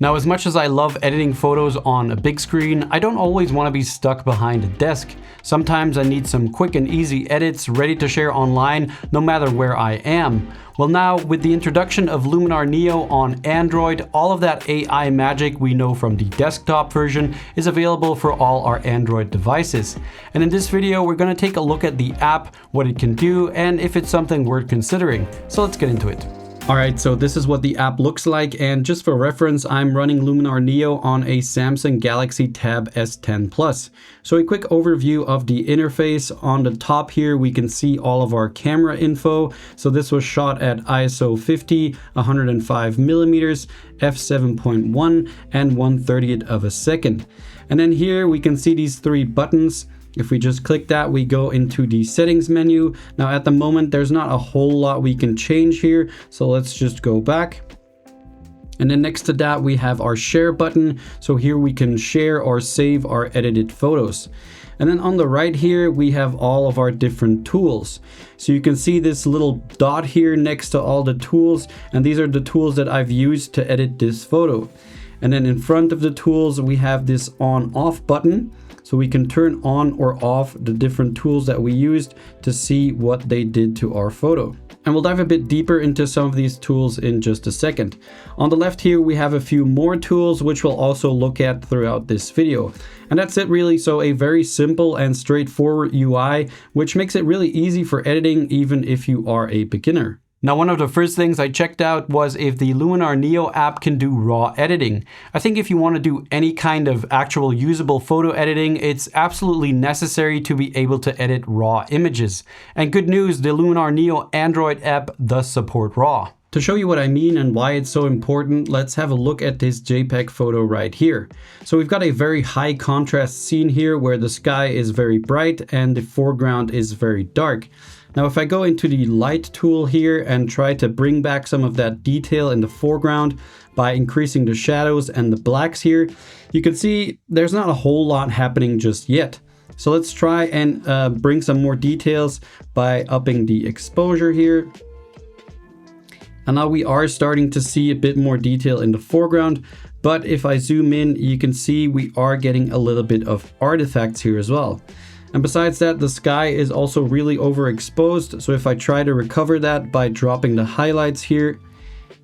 Now, as much as I love editing photos on a big screen, I don't always want to be stuck behind a desk. Sometimes I need some quick and easy edits ready to share online no matter where I am. Well, now with the introduction of Luminar Neo on Android, all of that AI magic we know from the desktop version is available for all our Android devices. And in this video, we're going to take a look at the app, what it can do, and if it's something worth considering. So let's get into it. Alright, so this is what the app looks like, and just for reference, I'm running Luminar Neo on a Samsung Galaxy Tab S10 Plus. So a quick overview of the interface. On the top here, we can see all of our camera info. So this was shot at ISO 50, 105mm, f7.1, and 1/30th of a second. And then here we can see these three buttons. If we just click that, we go into the settings menu. Now at the moment, there's not a whole lot we can change here. So let's just go back. And then next to that, we have our share button. So here we can share or save our edited photos. And then on the right here, we have all of our different tools. So you can see this little dot here next to all the tools. And these are the tools that I've used to edit this photo. And then in front of the tools, we have this on/off button. So we can turn on or off the different tools that we used to see what they did to our photo. And we'll dive a bit deeper into some of these tools in just a second. On the left here, we have a few more tools, which we'll also look at throughout this video. And that's it really. So a very simple and straightforward UI, which makes it really easy for editing, even if you are a beginner. Now, one of the first things I checked out was if the Luminar Neo app can do raw editing. I think if you want to do any kind of actual usable photo editing, it's absolutely necessary to be able to edit raw images. And good news, the Luminar Neo Android app does support raw. To show you what I mean and why it's so important, let's have a look at this JPEG photo right here. So we've got a very high contrast scene here where the sky is very bright and the foreground is very dark. Now, if I go into the light tool here and try to bring back some of that detail in the foreground by increasing the shadows and the blacks here, you can see there's not a whole lot happening just yet. So let's try and bring some more details by upping the exposure here. And now we are starting to see a bit more detail in the foreground. But if I zoom in, you can see we are getting a little bit of artifacts here as well. And besides that, the sky is also really overexposed. So if I try to recover that by dropping the highlights here,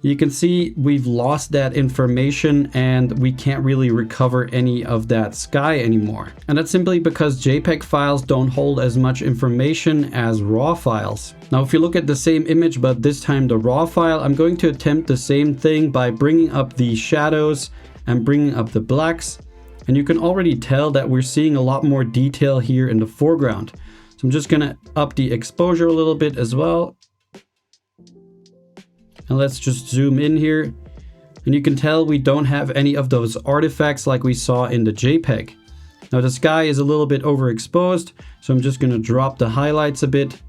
you can see we've lost that information and we can't really recover any of that sky anymore. And that's simply because JPEG files don't hold as much information as RAW files. Now, if you look at the same image, but this time the RAW file, I'm going to attempt the same thing by bringing up the shadows and bringing up the blacks. And you can already tell that we're seeing a lot more detail here in the foreground. So I'm just gonna up the exposure a little bit as well. And let's just zoom in here. And you can tell we don't have any of those artifacts like we saw in the JPEG. Now the sky is a little bit overexposed, so I'm just gonna drop the highlights a bit.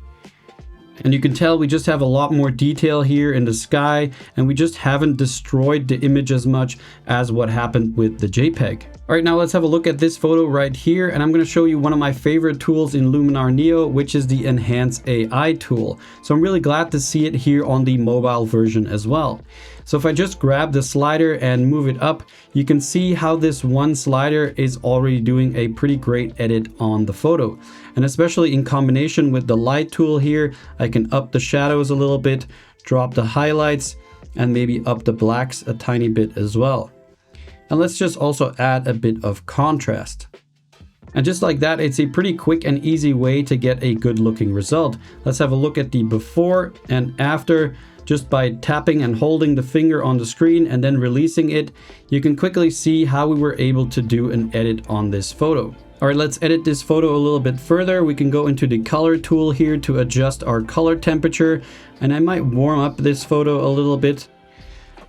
And you can tell we just have a lot more detail here in the sky, and we just haven't destroyed the image as much as what happened with the JPEG. All right, now let's have a look at this photo right here, and I'm going to show you one of my favorite tools in Luminar Neo, which is the Enhance AI tool. So I'm really glad to see it here on the mobile version as well. So if I just grab the slider and move it up, you can see how this one slider is already doing a pretty great edit on the photo. And especially in combination with the light tool here, I can up the shadows a little bit, drop the highlights, and maybe up the blacks a tiny bit as well. And let's just also add a bit of contrast. And just like that, it's a pretty quick and easy way to get a good looking result. Let's have a look at the before and after. Just by tapping and holding the finger on the screen and then releasing it, you can quickly see how we were able to do an edit on this photo. All right, let's edit this photo a little bit further. We can go into the color tool here to adjust our color temperature, and I might warm up this photo a little bit.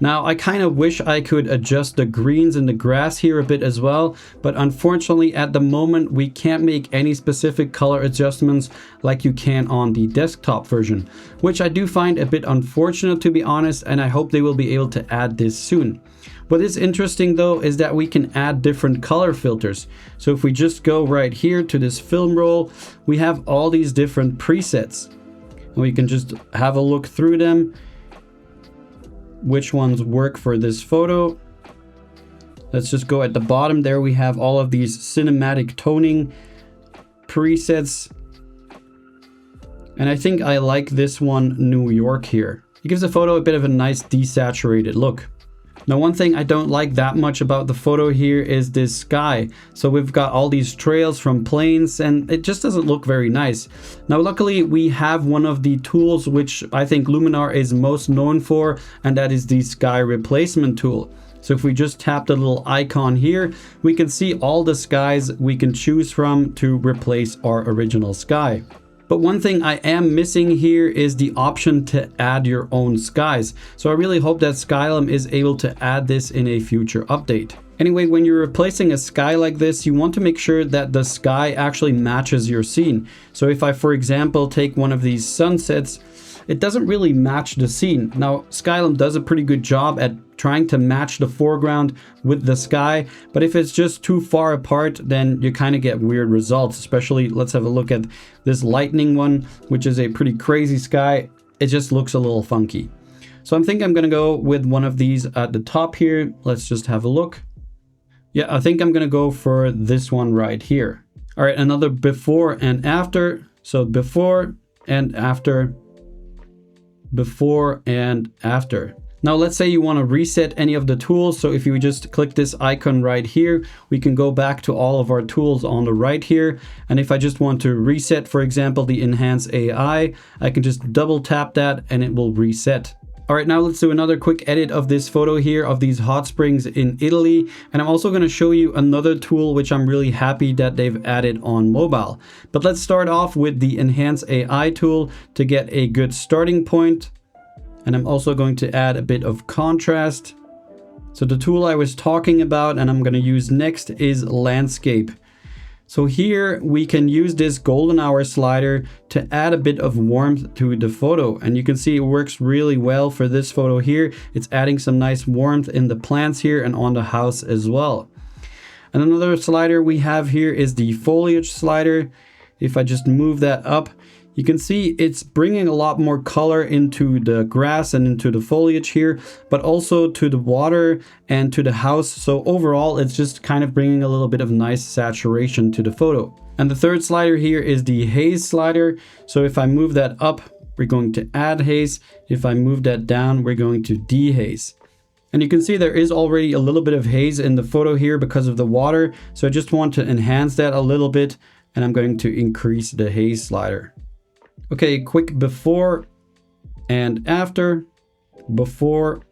Now, I kind of wish I could adjust the greens in the grass here a bit as well, but unfortunately at the moment we can't make any specific color adjustments like you can on the desktop version, which I do find a bit unfortunate, to be honest, and I hope they will be able to add this soon. What is interesting though is that we can add different color filters. So if we just go right here to this film roll, we have all these different presets, and we can just have a look through them, which ones work for this photo. Let's just go at the bottom there. We have all of these cinematic toning presets. And I think I like this one, New York here. It gives the photo a bit of a nice desaturated look. Now, one thing I don't like that much about the photo here is this sky. So we've got all these trails from planes and it just doesn't look very nice. Now, luckily we have one of the tools which I think Luminar is most known for, and that is the sky replacement tool. So if we just tap the little icon here, we can see all the skies we can choose from to replace our original sky. But one thing I am missing here is the option to add your own skies. So I really hope that Skylum is able to add this in a future update. Anyway, when you're replacing a sky like this, you want to make sure that the sky actually matches your scene. So if I, for example, take one of these sunsets, it doesn't really match the scene. Now, Skylum does a pretty good job at trying to match the foreground with the sky, but if it's just too far apart, then you kind of get weird results. Especially, let's have a look at this lightning one, which is a pretty crazy sky. It just looks a little funky. So I think I'm gonna go with one of these at the top here. Let's just have a look. Yeah, I think I'm gonna go for this one right here. All right, another before and after. So before and after. Before and after. Now let's say you want to reset any of the tools. So if you just click this icon right here, we can go back to all of our tools on the right here. And if I just want to reset, for example, the Enhance AI, I can just double tap that and it will reset. All right, now let's do another quick edit of this photo here of these hot springs in Italy. And I'm also going to show you another tool which I'm really happy that they've added on mobile. But let's start off with the Enhance AI tool to get a good starting point. And I'm also going to add a bit of contrast. So the tool I was talking about and I'm going to use next is Landscape. So here we can use this golden hour slider to add a bit of warmth to the photo. And you can see it works really well for this photo here. It's adding some nice warmth in the plants here and on the house as well. And another slider we have here is the foliage slider. If I just move that up, you can see it's bringing a lot more color into the grass and into the foliage here, but also to the water and to the house. So overall, it's just kind of bringing a little bit of nice saturation to the photo. And the third slider here is the haze slider. So if I move that up, we're going to add haze. If I move that down, we're going to dehaze. And you can see there is already a little bit of haze in the photo here because of the water. So I just want to enhance that a little bit, and I'm going to increase the haze slider. Okay, quick before and after, before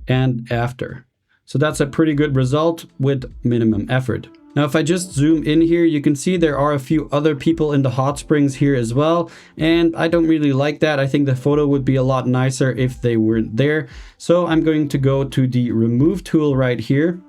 and after. So that's a pretty good result with minimum effort. Now, if I just zoom in here, you can see there are a few other people in the hot springs here as well. And I don't really like that. I think the photo would be a lot nicer if they weren't there. So I'm going to go to the remove tool right here.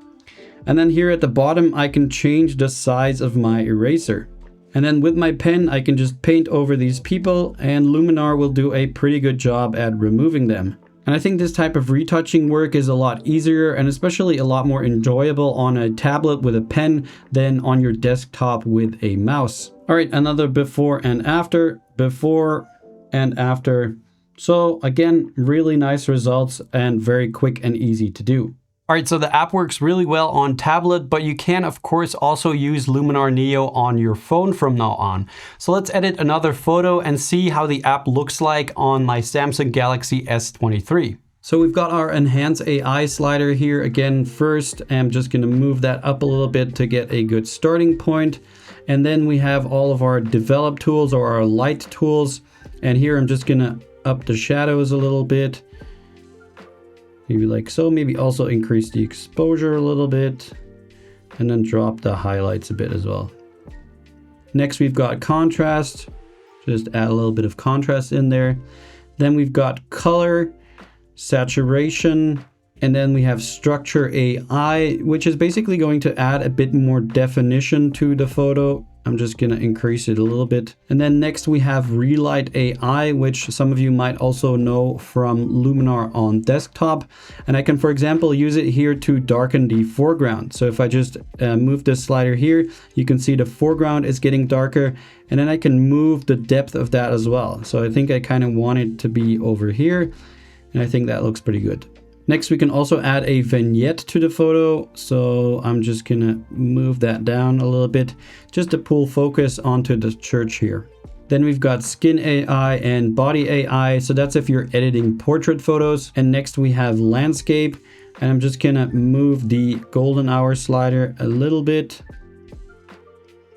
And then here at the bottom, I can change the size of my eraser. And then with my pen, I can just paint over these people and Luminar will do a pretty good job at removing them. And I think this type of retouching work is a lot easier and especially a lot more enjoyable on a tablet with a pen than on your desktop with a mouse. All right, another before and after, before and after. So again, really nice results and very quick and easy to do. All right, so the app works really well on tablet, but you can of course also use Luminar Neo on your phone from now on. So let's edit another photo and see how the app looks like on my Samsung Galaxy S23. So we've got our Enhance AI slider here. Again, first, I'm just gonna move that up a little bit to get a good starting point. And then we have all of our develop tools or our light tools. And here I'm just gonna up the shadows a little bit. Maybe like so, maybe also increase the exposure a little bit and then drop the highlights a bit as well. Next, we've got contrast, just add a little bit of contrast in there. Then we've got color, saturation, and then we have structure AI, which is basically going to add a bit more definition to the photo. I'm just gonna increase it a little bit. And then next we have Relight AI, which some of you might also know from Luminar on desktop. And I can, for example, use it here to darken the foreground. So if I just move this slider here, you can see the foreground is getting darker. And then I can move the depth of that as well. So I think I kind of want it to be over here. And I think that looks pretty good. Next, we can also add a vignette to the photo. So I'm just gonna move that down a little bit just to pull focus onto the church here. Then we've got skin AI and body AI. So that's if you're editing portrait photos. And next we have landscape. And I'm just gonna move the golden hour slider a little bit.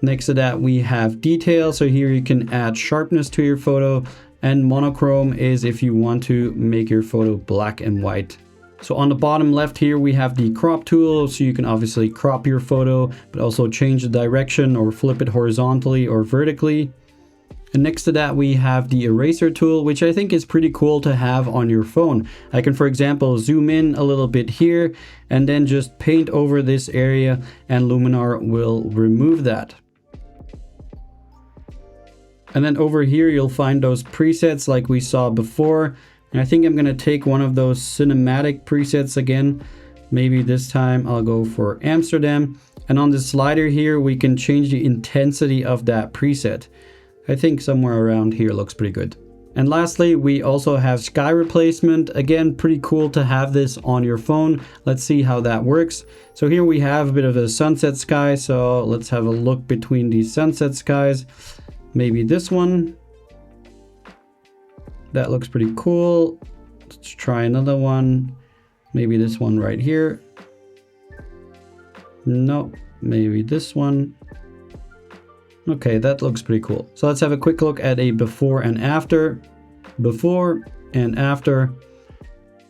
Next to that, we have detail. So here you can add sharpness to your photo, and monochrome is if you want to make your photo black and white. So on the bottom left here, we have the crop tool. So you can obviously crop your photo, but also change the direction or flip it horizontally or vertically. And next to that, we have the eraser tool, which I think is pretty cool to have on your phone. I can, for example, zoom in a little bit here and then just paint over this area, and Luminar will remove that. And then over here, you'll find those presets like we saw before. And I think I'm gonna take one of those cinematic presets again. Maybe this time I'll go for Amsterdam. And on the slider here, we can change the intensity of that preset. I think somewhere around here looks pretty good. And lastly, we also have sky replacement. Again, pretty cool to have this on your phone. Let's see how that works. So here we have a bit of a sunset sky. So let's have a look between these sunset skies. Maybe this one. That looks pretty cool. Let's try another one. Maybe this one right here. No, maybe this one. Okay, that looks pretty cool. So let's have a quick look at a before and after. Before and after.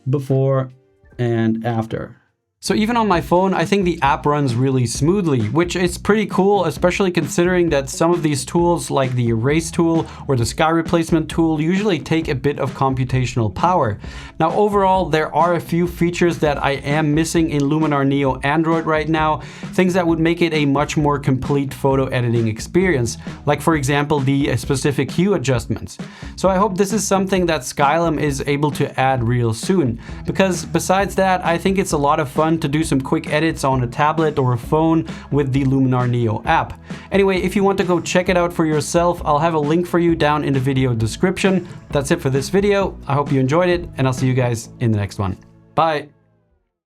Before and after. So even on my phone, I think the app runs really smoothly, which is pretty cool, especially considering that some of these tools like the erase tool or the sky replacement tool usually take a bit of computational power. Now overall, there are a few features that I am missing in Luminar Neo Android right now, things that would make it a much more complete photo editing experience, like for example the specific hue adjustments. So I hope this is something that Skylum is able to add real soon, because besides that, I think it's a lot of fun to do some quick edits on a tablet or a phone with the Luminar Neo app. Anyway, if you want to go check it out for yourself, I'll have a link for you down in the video description. That's it for this video. I hope you enjoyed it, and I'll see you guys in the next one. Bye!